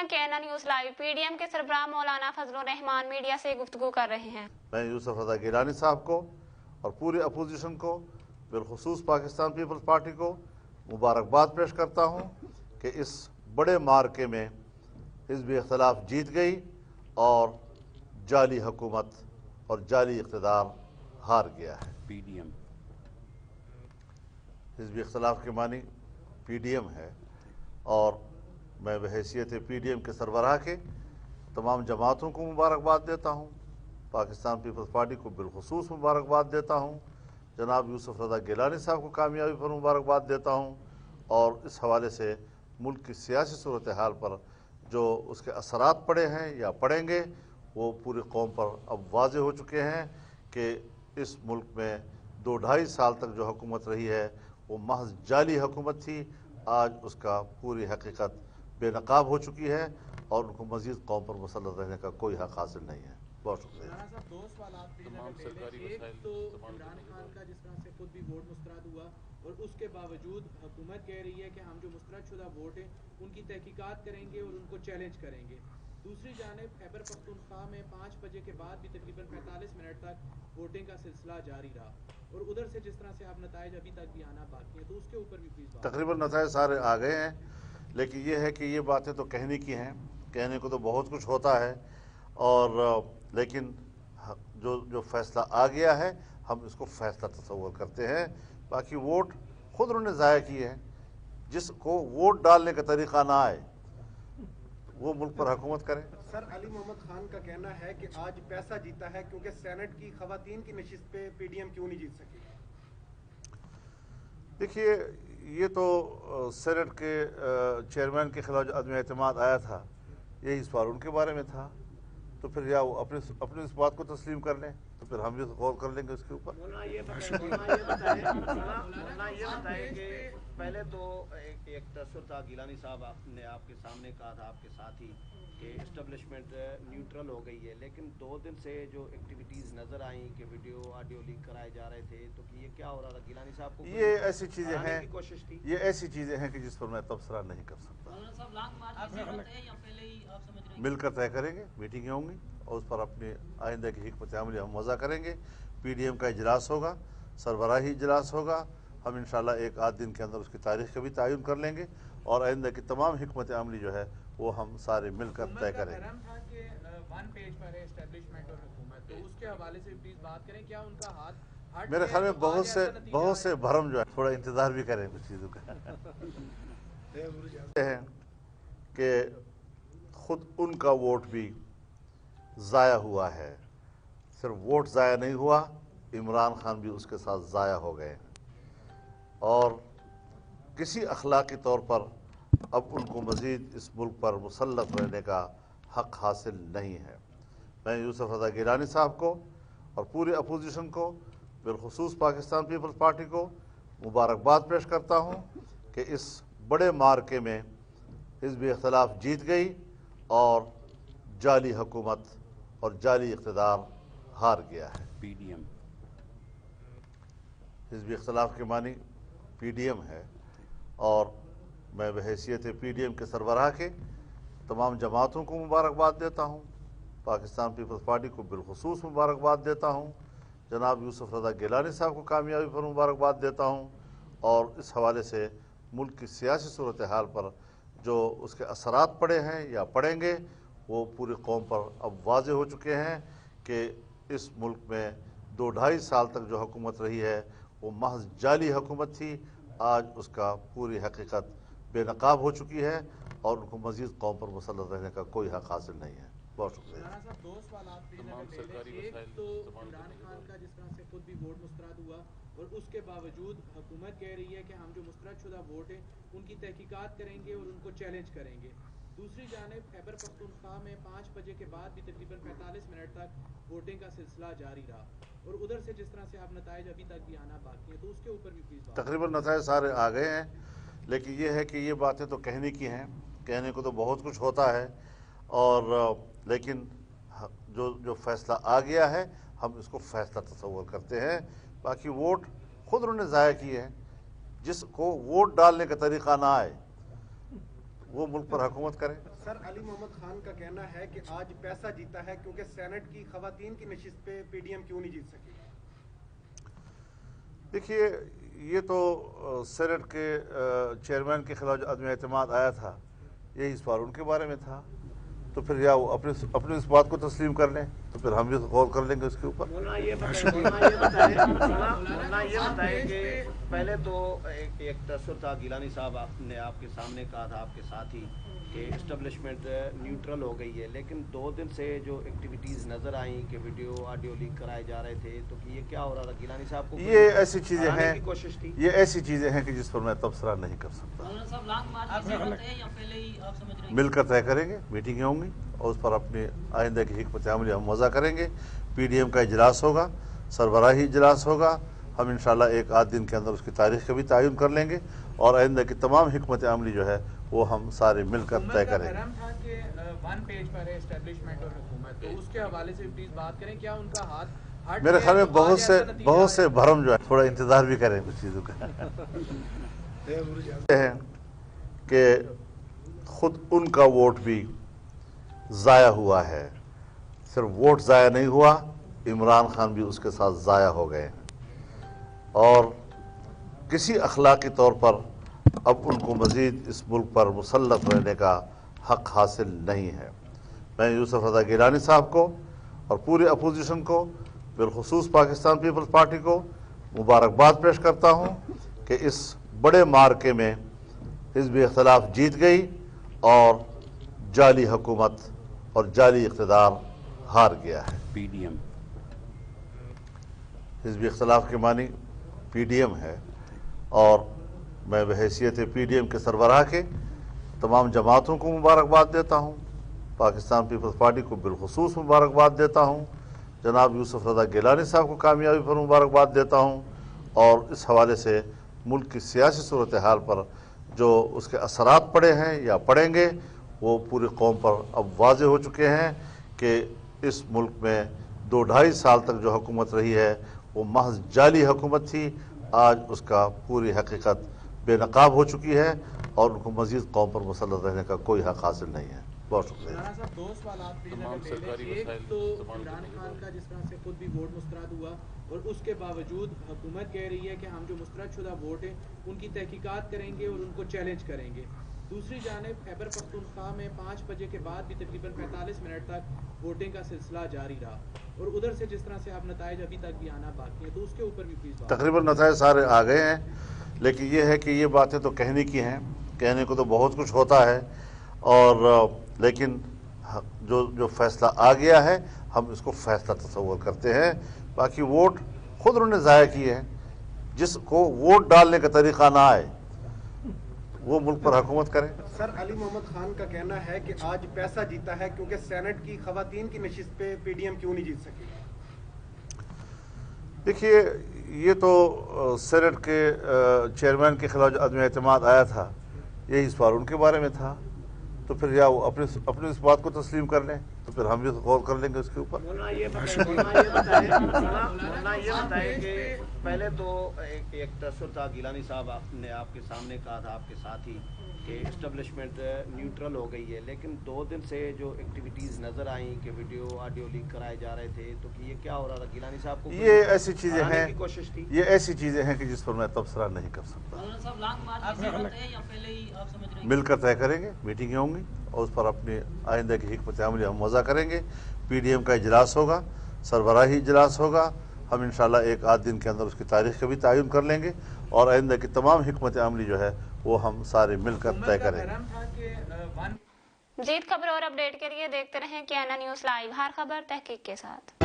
हैं KNA news live. PDM के सरबराह मौलाना Fazlur Rahman media से गुफ्तगू कर रहे हैं। मैं यूसुफ रज़ा गिलानी साहब को और पूरी अपोजिशन को, बिलखुसूस पाकिस्तान पीपल्स पार्टी को मुबारकबाद पेश करता हूँ कि इस बड़े मार्के में हिज़्ब इख्तिलाफ जीत गई और जाली हुकूमत और जाली इक़्तिदार हार गया है। पीडीएम हिज़्ब इख्तिलाफ के मानी पीडीएम है और मैं बहैसियत पीडीएम के सरबराह के तमाम जमातों को मुबारकबाद देता हूँ। पाकिस्तान पीपल्स पार्टी को बिलखुसूस मुबारकबाद देता हूँ। जनाब यूसुफ रज़ा गिलानी साहब को कामयाबी पर मुबारकबाद देता हूँ और इस हवाले से मुल्क की सियासी सूरत हाल पर जो उसके असरात पड़े हैं या पड़ेंगे वो पूरी कौम पर अब वाज़े हो चुके हैं कि इस मुल्क में 2-2.5 साल तक जो हुकूमत रही है वो महज जाली हुकूमत थी। आज उसका पूरी हकीकत बेनकाब हो चुकी है और उनको मज़ीद कौम पर मुसल्लत रहने का कोई हक़ हासिल नहीं है। बहुत शुक्रिया। दो सवाल एक तो इमरान खान का जिस तरह से खुद भी वोट मुस्तरद हुआ और उसके बावजूद हुकूमत कह रही है कि हम जो मुस्तरद शुदा वोट हैं उनकी तहकीकात करेंगे और उनको चैलेंज करेंगे। दूसरी जानिब खैबर पख्तूनख्वा में 5 बजे के बाद भी तकरीबन 45 मिनट तक वोटिंग का सिलसिला जारी रहा और उधर से जिस तरह से आप नताइज अभी तक भी आना बाकी है तो उसके ऊपर भी प्लीज तकरीबन नताइज सारे आ गए हैं, लेकिन ये है कि ये बातें तो कहने की हैं, कहने को तो बहुत कुछ होता है और लेकिन जो फैसला आ गया है हम इसको फैसला तस्वर करते हैं। बाकी वोट खुद उन्होंने ज़ाया किए हैं। जिसको वोट डालने का तरीक़ा ना आए वो मुल्क पर हुकूमत करे। सर अली मोहम्मद खान का कहना है कि आज पैसा जीता है क्योंकि सेनेट की खवातीन की नशिस्त पे पीडीएम क्यों नहीं जीत सकी। देखिए ये तो सेनेट के चेयरमैन के खिलाफ जो अदम एतमाद आया था यही सवाल उनके बारे में था, तो फिर या वो अपने इस बात को तस्लीम कर लें तो फिर हम भी गौर कर लेंगे उसके ऊपर। ये बताएं कि पहले तो एक तस्वीर था, गिलानी साहब ने आपके सामने कहा था आपके साथ ही कि एस्टेब्लिशमेंट न्यूट्रल हो गई है, लेकिन 2 दिन से जो एक्टिविटीज़ नज़र आई कि वीडियो ऑडियो लीक कराए जा रहे थे, तो कि ये क्या हो रहा था? गिलानी साहब को ये ऐसी चीज़ें हैं, कोशिश थी, ये ऐसी चीज़ें हैं कि जिस पर मैं तबसरा नहीं कर सकता। मिलकर तय करेंगे, मीटिंगें होंगी और उस पर अपनी आइंदा की हिकमत अमली हम वज़ा करेंगे। पीडीएम का इजलास होगा, सरबराही इजलास होगा, हम इंशाल्लाह 1-8 दिन के अंदर उसकी तारीख का भी तयन कर लेंगे और आइंदा की तमाम हिकमत अमली जो है वो हम सारे मिलकर तय करेंगे। मेरे ख्याल में बहुत से भरम जो है, थोड़ा इंतज़ार भी करें कुछ चीज़ों का है कि खुद उनका वोट भी ज़ाया हुआ है। सिर्फ वोट ज़ाया नहीं हुआ, इमरान खान भी उसके साथ ज़ाया हो गए और किसी अखलाकी तौर पर अब उनको मज़ीद इस मुल्क पर मुसल्लत रहने का हक़ हासिल नहीं है। मैं यूसुफ रज़ा गिलानी साहब को और पूरी अपोजिशन को, बिलखुसूस पाकिस्तान पीपल्स पार्टी को मुबारकबाद पेश करता हूँ कि इस बड़े मार्के में हिज़्ब इख्तिलाफ जीत गई और जाली हुकूमत और जाली इक़्तिदार हार गया है। पीडीएम हिज़्ब इख्तिलाफ के मानी पीडीएम है और मैं बहैसियत पीडीएम के सरबराह के तमाम जमातों को मुबारकबाद देता हूँ। पाकिस्तान पीपल्स पार्टी को बिलखुसूस मुबारकबाद देता हूँ। जनाब यूसुफ रज़ा गिलानी साहब को कामयाबी पर मुबारकबाद देता हूँ और इस हवाले से मुल्क की सियासी सूरत हाल पर जो उसके असरात पड़े हैं या पड़ेंगे वो पूरी कौम पर अब वाज़े हो चुके हैं कि इस मुल्क में 2-2.5 साल तक जो हुकूमत रही है वो महज जाली हुकूमत थी। आज उसका पूरी हकीकत बेनकाब हो चुकी है और उनको मज़ीद कौम पर मुसल्लत रहने का कोई हक़ हासिल नहीं है। बहुत शुक्रिया। दो सवाल एक तो इमरान खान का जिस तरह से खुद भी वोट मुस्तरद हुआ और उसके बावजूद हुकूमत कह रही है कि हम जो मुस्तरद शुदा वोट हैं उनकी तहकीकात करेंगे और उनको चैलेंज करेंगे। दूसरी जानिब खैबर पख्तूनख्वा में 5 बजे के बाद भी तकरीबन 45 मिनट तक वोटिंग का सिलसिला जारी रहा और उधर से जिस तरह से आप नताइज अभी तक भी आना बाकी है तो उसके ऊपर भी प्लीज। तकरीबन नताइज सारे आ गए हैं, लेकिन ये है कि ये बातें तो कहने की हैं, कहने को तो बहुत कुछ होता है और लेकिन जो फैसला आ गया है हम इसको फैसला तस्वर करते हैं। बाकी वोट खुद उन्होंने ज़ाया किए हैं। जिसको वोट डालने का तरीक़ा ना आए वो मुल्क पर हुकूमत करे। सर अली मोहम्मद खान का कहना है कि आज पैसा जीता है क्योंकि सेनेट की खवातीन की नशिस्त पे पीडीएम क्यों नहीं जीत सकी। देखिए, ये तो सेनेट के चेयरमैन के खिलाफ जो अदम एतमाद आया था, यही इस बार उनके बारे में था। तो फिर या वो अपने इस बात को तस्लीम कर लें, तो फिर हम भी गौर कर लेंगे उसके ऊपर। मौलाना ये बताएं कि पहले तो एक तसव्वुर था, गिलानी साहब ने आपके सामने कहा था, आपके साथी, कि एस्टेब्लिशमेंट न्यूट्रल हो गई है, लेकिन 2 दिन से जो एक्टिविटीज़ नज़र आई कि वीडियो ऑडियो लीक कराए जा रहे थे, तो कि ये क्या हो रहा था? गिलानी साहब को ये ऐसी चीज़ें हैं, की कोशिश थी, ये ऐसी चीज़ें हैं कि जिस पर मैं तबसरा नहीं कर सकता। मिलकर तय करेंगे, मीटिंगें होंगी और उस पर अपनी आइंदा की हिकमत अमली हम वज़ा करेंगे। पीडीएम का इजलास होगा, सरबराही इजलास होगा, हम इंशाल्लाह 1 आध दिन के अंदर उसकी तारीख का भी तयन कर लेंगे और आइंदा की तमाम हिकमत अमली जो है वो हम सारे मिलकर तय करेंगे। था कि 1 पेज पर है एस्टेब्लिशमेंट और हुकूमत, तो उसके हवाले से प्लीज बात करें, क्या उनका हाथ हट मेरे ख्याल में गया? तो आज ऐसा नतीजा बहुत से भरम जो है, थोड़ा इंतजार भी करें कुछ चीज़ों का। है कि खुद उनका वोट भी ज़ाया हुआ है, सिर्फ वोट ज़ाया नहीं हुआ, इमरान खान भी उसके साथ ज़ाया हो गए हैं और किसी अखलाकी तौर पर अब उनको मज़ीद इस मुल्क पर मुसल्लत रहने का हक़ हासिल नहीं है। मैं यूसुफ रज़ा गिलानी साहब को और पूरे अपोजिशन को, बिलखुसूस पाकिस्तान पीपल्स पार्टी को मुबारकबाद पेश करता हूँ कि इस बड़े मार्के में हिज़्ब इख्तिलाफ जीत गई और जाली हुकूमत और जाली इक़्तिदार हार गया है। पीडीएम हिज़्ब इख्तिलाफ के मानी पीडीएम है और मैं बहैसियत पीडीएम के सरबराह के तमाम जमातों को मुबारकबाद देता हूँ, पाकिस्तान पीपल्स पार्टी को बिलखुसूस मुबारकबाद देता हूँ, जनाब यूसुफ रज़ा गिलानी साहब को कामयाबी पर मुबारकबाद देता हूँ और इस हवाले से मुल्क की सियासी सूरत हाल पर जो उसके असरात पड़े हैं या पड़ेंगे वो पूरी कौम पर अब वाज़े हो चुके हैं कि इस मुल्क में 2-2.5 साल तक जो हुकूमत रही है वो महज जाली हुकूमत थी। आज उसका पूरी हकीकत बेनकाब हो चुकी है और उनको मज़ीद कौम पर मुसल्लत रहने का कोई हक़ हासिल नहीं है। बहुत शुक्रिया। राणा साहब, 2 सवाल आप प्लीज अगर ले लें। एक तो इमरान खान का जिस तरह से खुद भी वोट मुस्तरद हुआ और उसके बावजूद हुकूमत कह रही है कि हम जो मुस्तरद शुदा वोट है उनकी तहकीकात करेंगे और उनको चैलेंज करेंगे। दूसरी जानिब खैबर पख्तूनख्वा में 5 बजे के बाद भी तकरीबन 45 मिनट तक वोटिंग का सिलसिला जारी रहा और उधर से जिस तरह से आप नताइज अभी तक भी आना बाकी है, तो उसके ऊपर भी प्लीज बात। तकरीबन नताइज सारे आ गए हैं, लेकिन ये है कि ये बातें तो कहने की हैं, कहने को तो बहुत कुछ होता है और लेकिन जो फैसला आ गया है हम इसको फैसला तस्वर करते हैं। बाकी वोट खुद उन्होंने ज़ाया किए हैं, जिसको वोट डालने का तरीक़ा ना आए वो मुल्क पर हुकूमत करें। सर अली मोहम्मद खान का कहना है कि आज पैसा जीता है क्योंकि सेनेट की खवातीन की नशिस्त पे पीडीएम क्यों नहीं जीत सकी। देखिए, ये तो सेनेट के चेयरमैन के खिलाफ जो अदम एतमाद आया था, यही इस बार उनके बारे में था। तो फिर या वो अपने इस बात को तस्लीम कर लें, तो फिर हम भी गौर कर लेंगे उसके ऊपर। मौलाना ये बताएं कि पहले तो एक तसव्वुर था, गिलानी साहब ने आपके सामने कहा था, आपके साथी, कि एस्टेब्लिशमेंट न्यूट्रल हो गई है, लेकिन 2 दिन से जो एक्टिविटीज़ नज़र आई कि वीडियो ऑडियो लीक कराए जा रहे थे, तो कि ये क्या हो रहा था? गिलानी साहब को ये ऐसी चीज़ें हैं, की कोशिश थी, ये ऐसी चीज़ें हैं कि जिस पर मैं तबसरा नहीं कर सकता। मिलकर तय करेंगे, मीटिंगें होंगी और उस पर अपनी आइंदा की हिकमत अमली हम वज़ा करेंगे। पीडीएम का इजलास होगा, सरबराही इजलास होगा, हम इंशाल्लाह 1 आध दिन के अंदर उसकी तारीख का भी तयन कर लेंगे और आइंदा की तमाम हिकमत अमली जो है वो हम सारे मिलकर तय करेंगे। जीत खबर और अपडेट के लिए देखते रहें KNN न्यूज़ लाइव, हर खबर तहकीक के साथ।